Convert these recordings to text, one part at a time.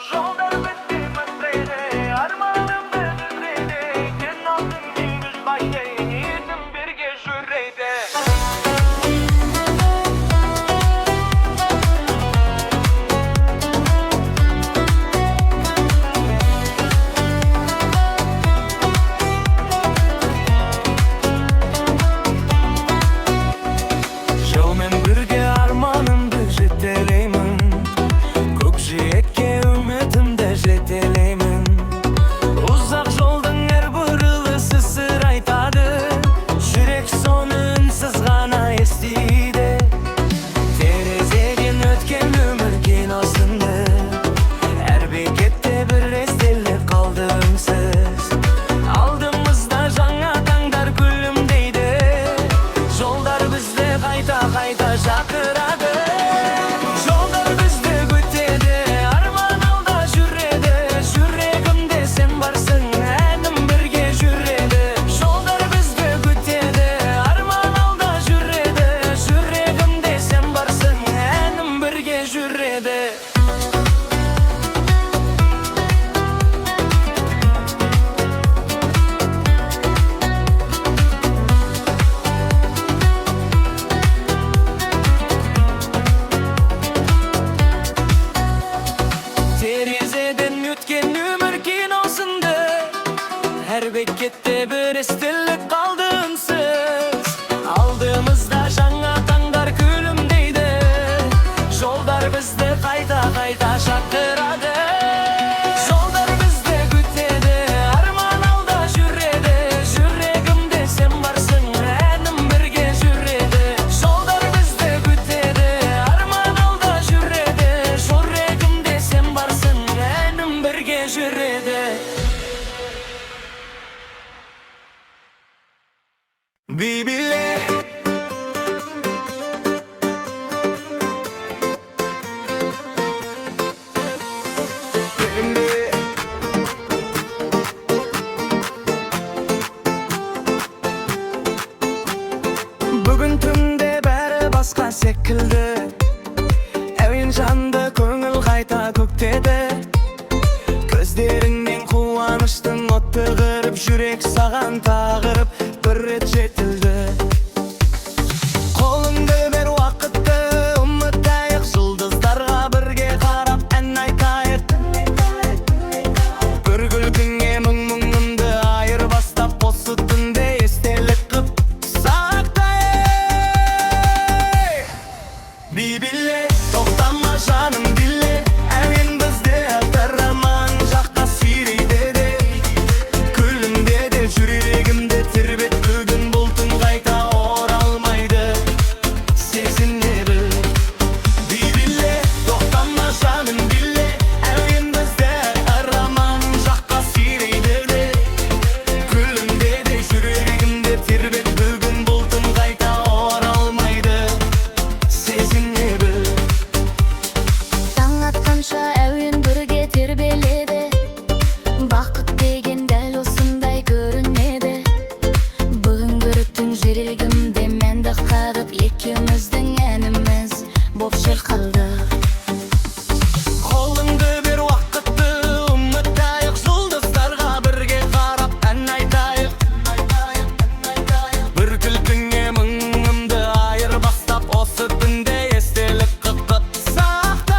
Жолдар бітті мәсірейді, арманымды дүзірейді. Сен алдың мен күшбайды, ниетім бірге жүрейді. Жолмен бірге арманымды жетелеймін, көкжиекке үмітімді жетелеймін. Ұзақ жолдың әр бұрылысы сыр айтады, жүрек соны үнсіз ғана естиді. Терезеден өткен өмір киносынды, әр бекетте бір естелік қалды үнсіз. Алдымызда жаңа таңдар күлімдейді, жолдар бізді қайта шақырады. Жолдар бізді күтеді, арман алда жүреді. Жүрегімде сен барсың, әнім бірге жүреді. Жолдар бізді күтеді, арман алда жүреді. Жүрегімде сен барсың, әнім бірге жүреді. Терезеден өткен өмір киносынды, әр бекетте бір естелік қалды үнсіз. Алдымызда жаңа таңдар күлімдейді, жолдар бізді қайта шақырады. Жолдар бізді күтеді, арман алда жүреді. Жүрегімде сен барсың, әнім бірге жүреді. Жолдар бізді күтеді, арман алда жүреді. Жүрегімде сен барсың, әнім бірге жүреді. Бибиле бүгін түнде бәрі басқа секілді, әуен жанды көңіл қайта көктеді. Көздеріңнен қуаныштың отты қырып, жүрек саған тағырып бір рет жетілді. Қолыңды бер уақытты ұмытайық, жұлдыздарға бірге қарап ән айтайық. Бір күлкіңе мұңымды айырбастап, осы түнде естелік қып сақтайық. Бибиле, тоқтама жаным биле, әуен бізде атыраман жаққа сүйрейді де. Күлімде де жүрегімді тербет, бүгін бұл түн қайта оралмайды. Сезіне біл. Бибиле, тоқтама жаным биле, әуен бізде атыраман жаққа сүйрейді де. Күлімде де жүрегімді тербет, бүгін бұл түн қайта оралмайды. Сезіне біл. Таң атқанша әуен бірге тербеледі, бақыт деген дәл осындай көрінеді. Бүгінгі түн жүрегімде мәнді қағып, екеуміздің әніміз боп шырқалды. Қолыңды бер уақытты ұмытайық, жұлдыздарға бірге қарап ән айтайық. Бір күлкіңе мұңымды айырбастап, осы түнде естелік қып сақтайық.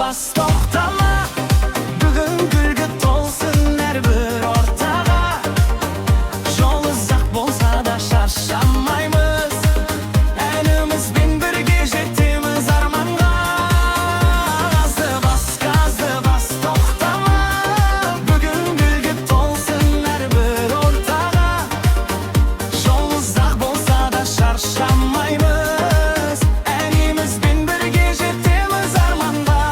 bas toktama. Bugün gülgü tolsun her bir ortağa. Yol uzak bolsa da şarşamaymiz. Elimiz bin birge jetimiz armanga. Gazdı bas toktama. Bugün gülgü tolsun her bir ortağa. Yol uzak bolsa da şarşamaymiz. Elimiz bin birge jetimiz armanga.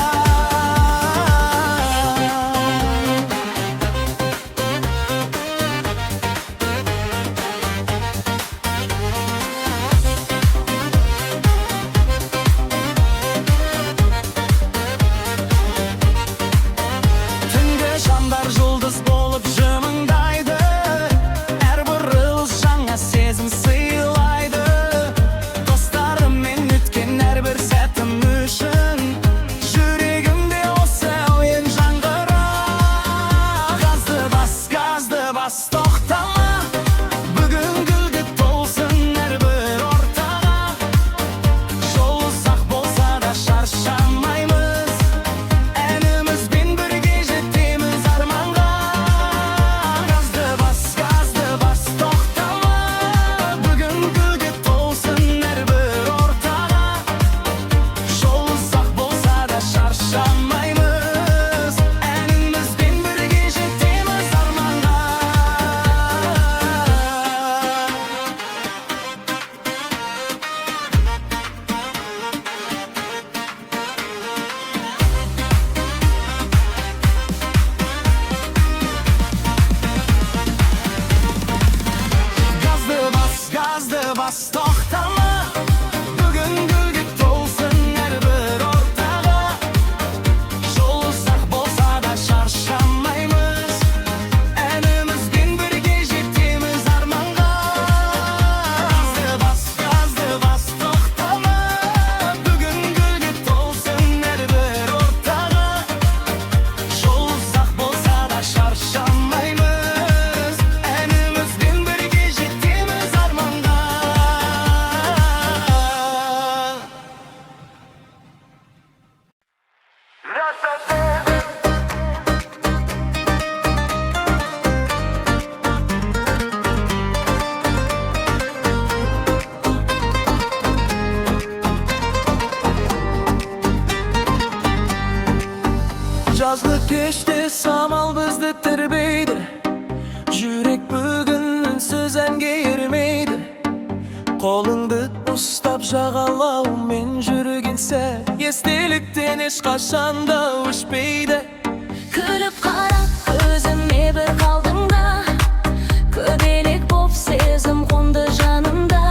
Tünge şandar yıldız bolup jımındaydı. Her bir yıl жаңа сезім сыйлайды. Достарыммен өткен her bir сәтім үшін жүрегімде осы әуен жаңғыра. Gazdı bas тоқтама. Бүгін гүлге толсын her bir ortağa. Жол ұзақ болса да шаршамаймыз. Elimiz bin birge jetimiz armanga. Gazdı bas toktama. Bugün gülge tolsun her bir ortağa. Yol uzak bolsa da şarşamaymiz. Elimiz bin birge jetimiz armanga. Gazdı bas toktama. Bugün gülgü tolsun her bir ortağa. Yol uzak bolsa da şarşamaymiz. Elimiz bin birge jetimiz armanga. Gazdı bas toktama. Bugün gülgü tolsun her bir ortağa. Yol uzak bolsa da şarşamaymiz. Elimiz bin birge jetimiz armanga. Жаздық кеште самал бізді тербейді. Жүрек бүгін үнсіз әнге ермейді. Қолыңды ұстап жағалаумен жүрген сәт естеліктен ешқашанда өшпейді. Күліп қарап көзіме бір қалдың да, көбелек боп сезім қонды жанымда.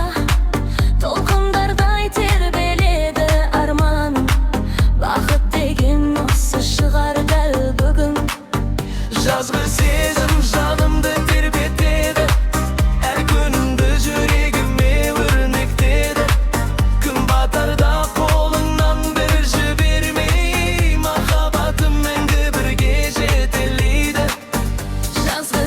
Толқындардай тербеледі арманым, бақыт деген осы шығар дәл бүгін. Жазғы сезім жанымды тербетеді. Әр күнімді жүрегіме өрнектеді. Күн батарда қолыңнан бір жібермей, махаббатым мәңгі бірге жетелейді. Жазғы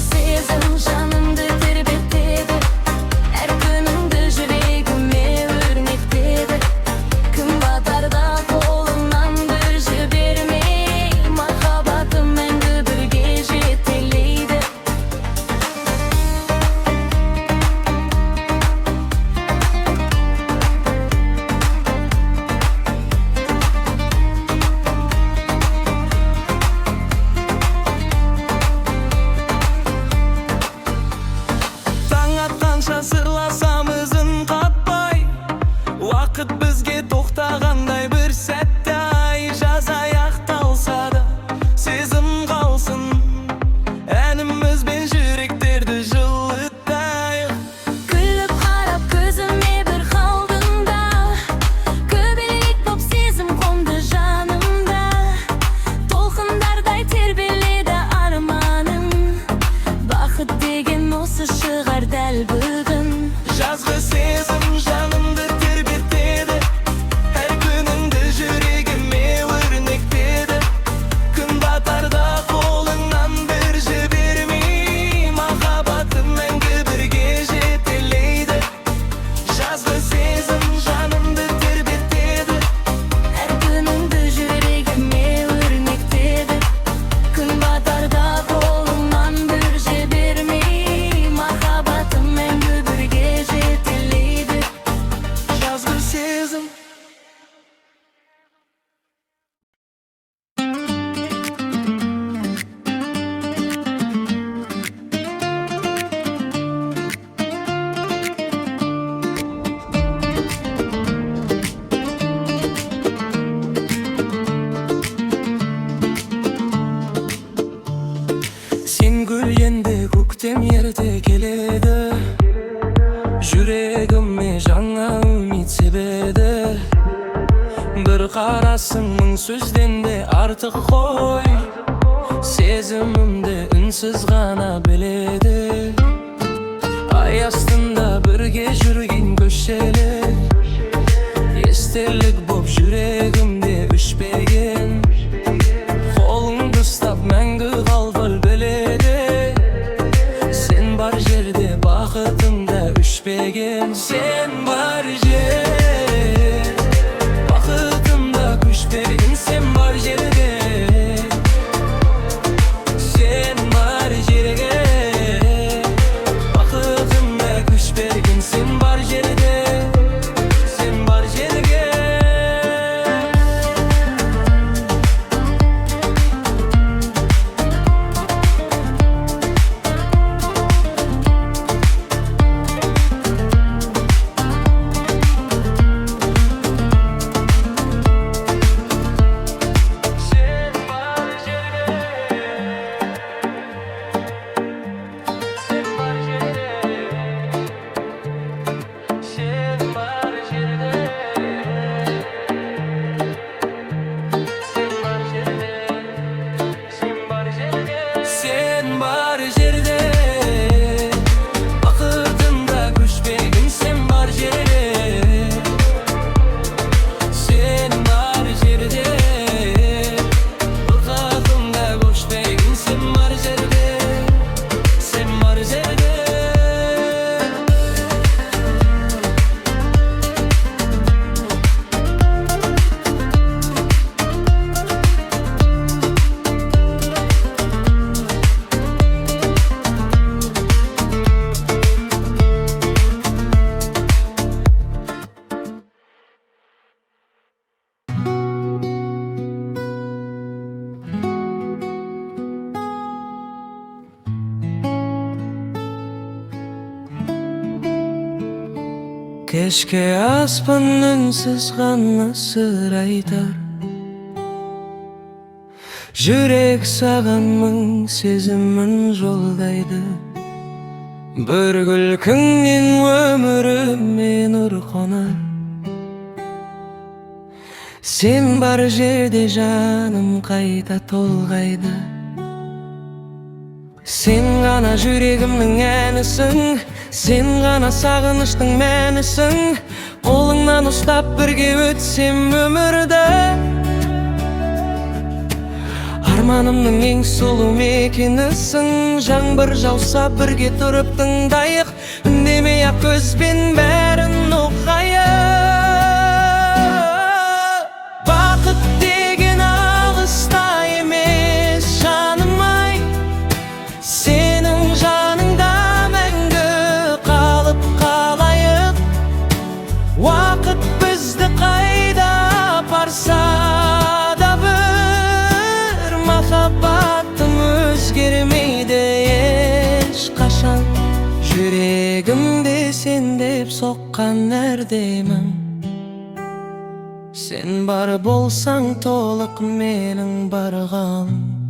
Barasın ming сөзден de artık koy. Sezimimde ünsüz gana biledi. Ay astında birge жүрген köşeler, естелік boп жүрегімде өшпеген. Қолыңды ұстап мәңгі қалдыр біледі. Sen бар жерде бақытымда өшпеген. Sen бар жер бақытымда көшпеген. Sen бар жерде, sen бар жерге бақытымда көшпеген. Sen бар жерде, sen бар жерге. Sen бар жерде бақытымда көшпеген. Sen бар жерде, sen бар жерде бақытымда көшпеген. Sen бар жерде, sen бар жерде. Keşke aspan ünsüz gana sır aytar. Жүрек саған мың сезімін жолдайды. Bir күлкіңнен өміріме нұр қонар. Sen бар жерде жаным қайта толғайды. Sen ғана жүрегімнің әнісің, sen ғана сағыныштың мәнісің. Қолыңнан ұстап бірге өтсем өмірді, арманымның ең сұлу мекенісің. Жаңбыр жауса бірге тұрып тыңдайық, үндемей-ақ көзбен бәрін ұқайық. Бақыт деген алыста емес жаным-ай, сенің жаныңда мәңгі қалып қалайық. Уақыт бізді қайда апарса да бір, махаббатым өзгермейді ешқашан. Жүрегімде сен деп соққан әрдемім. Sen бар болсаң толық менің бар ғалым.